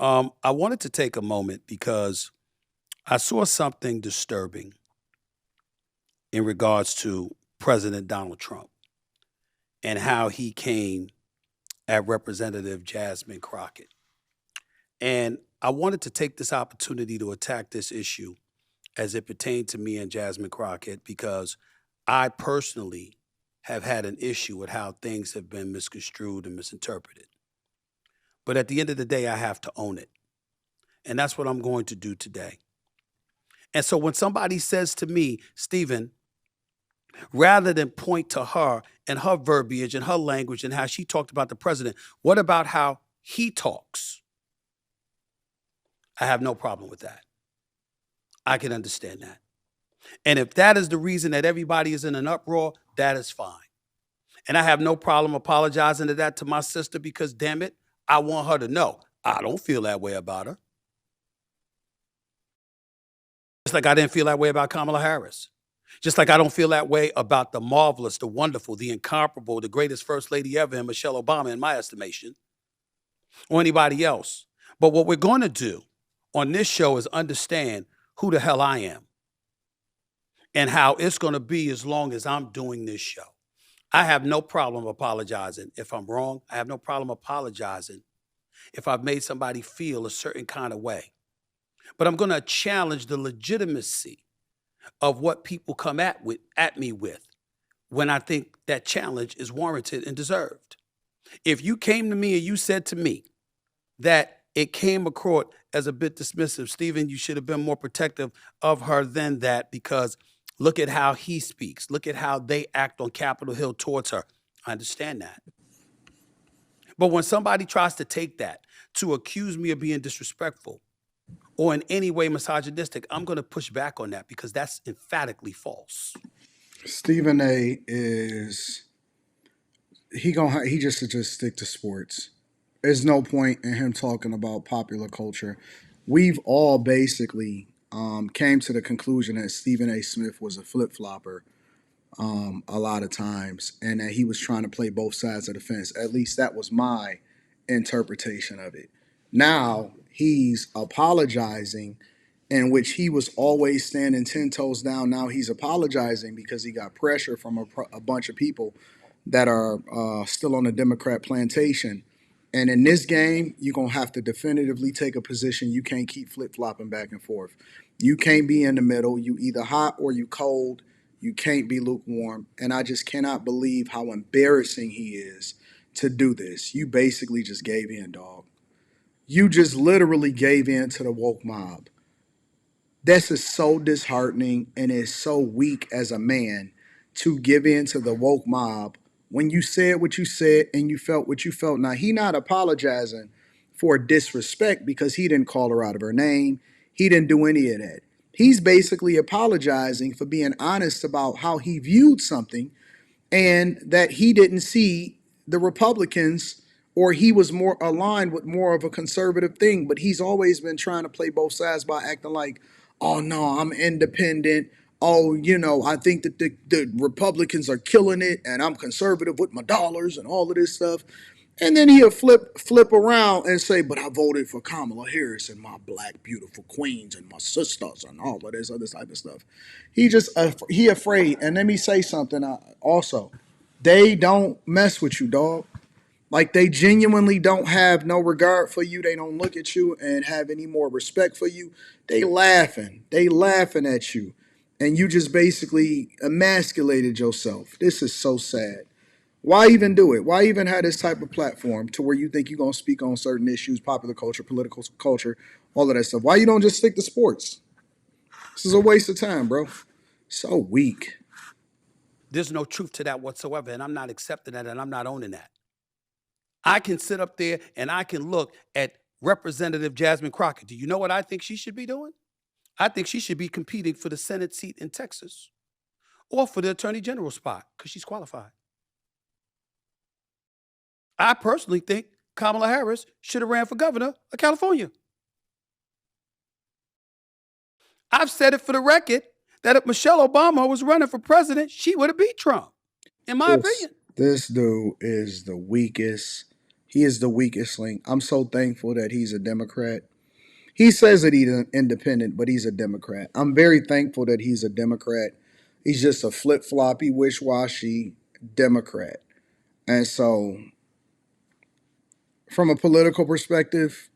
I wanted to take a moment because I saw something disturbing in regards to President Donald Trump and how he came at Representative Jasmine Crockett. And I wanted to take this opportunity to attack this issue as it pertained to me and Jasmine Crockett because I personally have had an issue with how things have been misconstrued and misinterpreted. But at the end of the day, I have to own it. And that's what I'm going to do today. And so when somebody says to me, Stephen, rather than point to her and her verbiage and her language and how she talked about the president, what about how he talks? I have no problem with that. I can understand that. And if that is the reason that everybody is in an uproar, that is fine. And I have no problem apologizing to my sister because, damn it, I want her to know I don't feel that way about her. Just like I didn't feel that way about Kamala Harris. Just like I don't feel that way about the marvelous, the wonderful, the incomparable, the greatest first lady ever, and Michelle Obama, in my estimation, or anybody else. But what we're going to do on this show is understand who the hell I am and how it's going to be as long as I'm doing this show. I have no problem apologizing if I'm wrong. I have no problem apologizing if I've made somebody feel a certain kind of way. But I'm going to challenge the legitimacy of what people come at me with when I think that challenge is warranted and deserved. If you came to me and you said to me that it came across as a bit dismissive, Stephen, you should have been more protective of her than that because look at how he speaks. Look at how they act on Capitol Hill towards her. I understand that. But when somebody tries to take that to accuse me of being disrespectful or in any way misogynistic, I'm going to push back on that because that's emphatically false. Stephen A. is he just should just stick to sports. There's no point in him talking about popular culture. We've all basically came to the conclusion that Stephen A. Smith was a flip flopper a lot of times, and that he was trying to play both sides of the fence. At least that was my interpretation of it. Now he's apologizing, in which he was always standing 10 toes down. Now he's apologizing because he got pressure from a bunch of people that are still on the Democrat plantation. And in this game, you're going to have to definitively take a position. You can't keep flip flopping back and forth. You can't be in the middle. You either hot or you cold. You can't be lukewarm. And I just cannot believe how embarrassing he is to do this. You basically just gave in, dog. You just literally gave in to the woke mob. This is so disheartening and is so weak as a man to give in to the woke mob when you said what you said and you felt what you felt. Now, he not apologizing for disrespect because he didn't call her out of her name. He didn't do any of that. He's basically apologizing for being honest about how he viewed something and that he didn't see the Republicans, or he was more aligned with more of a conservative thing. But he's always been trying to play both sides by acting like, oh no, I'm independent. Oh, I think that the Republicans are killing it and I'm conservative with my dollars and all of this stuff. And then he'll flip around and say, but I voted for Kamala Harris and my black beautiful queens and my sisters and all of this other type of stuff. He afraid. And let me say something also. They don't mess with you, dog. Like, they genuinely don't have no regard for you. They don't look at you and have any more respect for you. They laughing. They laughing at you. And you just basically emasculated yourself. This is so sad. Why even do it? Why even have this type of platform to where you think you're going to speak on certain issues, popular culture, political culture, all of that stuff? Why you don't just stick to sports? This is a waste of time, bro. So weak. There's no truth to that whatsoever, and I'm not accepting that, and I'm not owning that. I can sit up there and I can look at Representative Jasmine Crockett. Do you know what I think she should be doing? I think she should be competing for the Senate seat in Texas or for the Attorney General spot because she's qualified. I personally think Kamala Harris should have ran for governor of California. I've said it for the record that if Michelle Obama was running for president, she would have beat Trump, in my opinion. This dude is the weakest He is the weakest link. I'm so thankful that he's a Democrat. He says that he's an independent, but he's a Democrat. I'm very thankful that he's a Democrat. He's just a flip floppy, wish washy Democrat. And so, from a political perspective,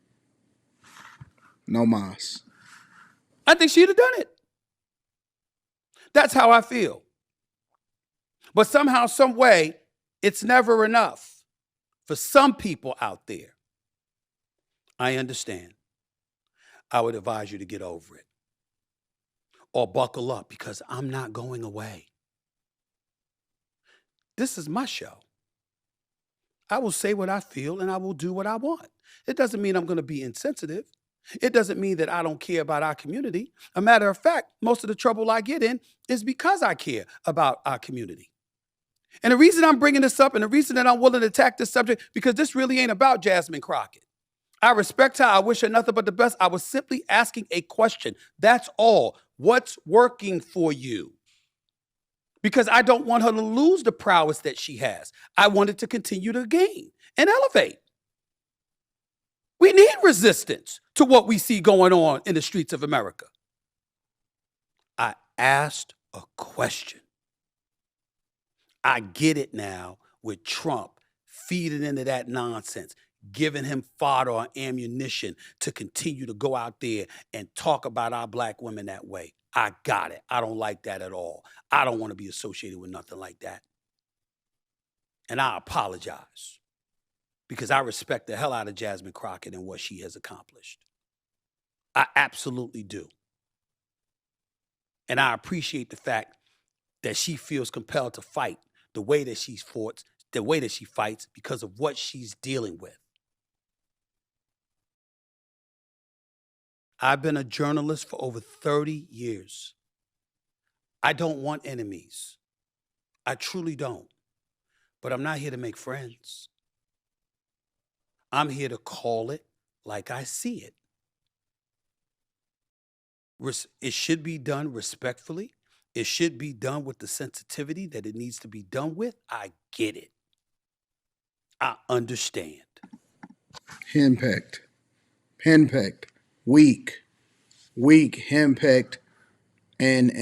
no mas. I think she'd have done it. That's how I feel. But somehow, some way, it's never enough for some people out there. I understand. I would advise you to get over it or buckle up because I'm not going away. This is my show. I will say what I feel and I will do what I want. It doesn't mean I'm going to be insensitive. It doesn't mean that I don't care about our community. A matter of fact, most of the trouble I get in is because I care about our community. And the reason I'm bringing this up and the reason that I'm willing to attack this subject, because this really ain't about Jasmine Crockett. I respect her. I wish her nothing but the best. I was simply asking a question. That's all. What's working for you? Because I don't want her to lose the prowess that she has. I want it to continue to gain and elevate. We need resistance to what we see going on in the streets of America. I asked a question. I get it now with Trump feeding into that nonsense, giving him fodder or ammunition to continue to go out there and talk about our black women that way. I got it. I don't like that at all. I don't want to be associated with nothing like that. And I apologize because I respect the hell out of Jasmine Crockett and what she has accomplished. I absolutely do. And I appreciate the fact that she feels compelled to fight the way that she fights because of what she's dealing with. I've been a journalist for over 30 years. I don't want enemies. I truly don't. But I'm not here to make friends. I'm here to call it like I see it. It should be done respectfully. It should be done with the sensitivity that it needs to be done with. I get it. I understand. Henpecked. Weak, henpecked, and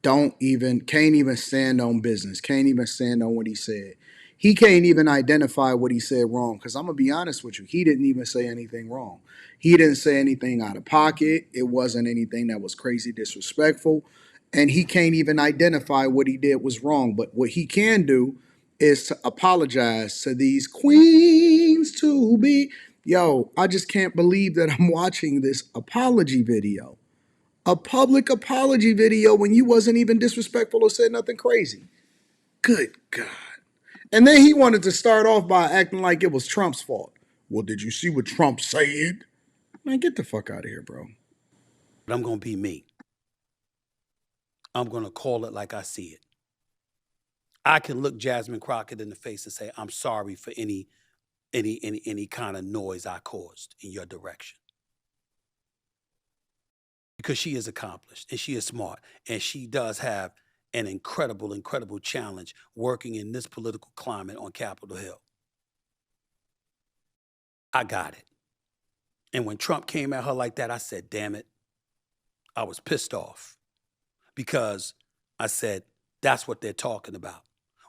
can't even stand on business. Can't even stand on what he said. He can't even identify what he said wrong. Because I'm gonna be honest with you, he didn't even say anything wrong. He didn't say anything out of pocket. It wasn't anything that was crazy disrespectful. And he can't even identify what he did was wrong. But what he can do is to apologize to these queens to be. Yo, I just can't believe that I'm watching this apology video. A public apology video when you wasn't even disrespectful or said nothing crazy. Good God. And then he wanted to start off by acting like it was Trump's fault. Well, did you see what Trump said? Man, get the fuck out of here, bro. But I'm going to be me. I'm going to call it like I see it. I can look Jasmine Crockett in the face and say, I'm sorry for any kind of noise I caused in your direction. Because she is accomplished and she is smart and she does have an incredible challenge working in this political climate on Capitol Hill. I got it. And when Trump came at her like that, I said, damn it. I was pissed off because I said, that's what they're talking about.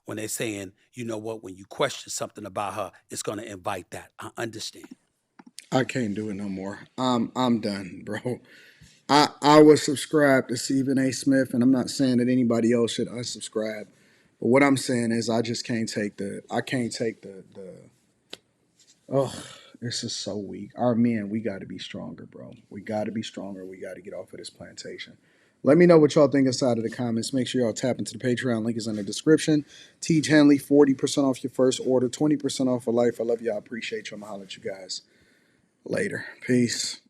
When they're saying, you know what, when you question something about her, it's going to invite that. I understand. I can't do it no more. I'm done, bro. I was subscribed to Stephen A. Smith, and I'm not saying that anybody else should unsubscribe. But what I'm saying is I just can't take the oh, this is so weak. Our men, we got to be stronger, bro. We got to be stronger. We got to get off of this plantation. Let me know what y'all think inside of the comments. Make sure y'all tap into the Patreon. Link is in the description. Teach Henley, 40% off your first order, 20% off for life. I love y'all. Appreciate you. I'm going to holler at you guys later. Peace.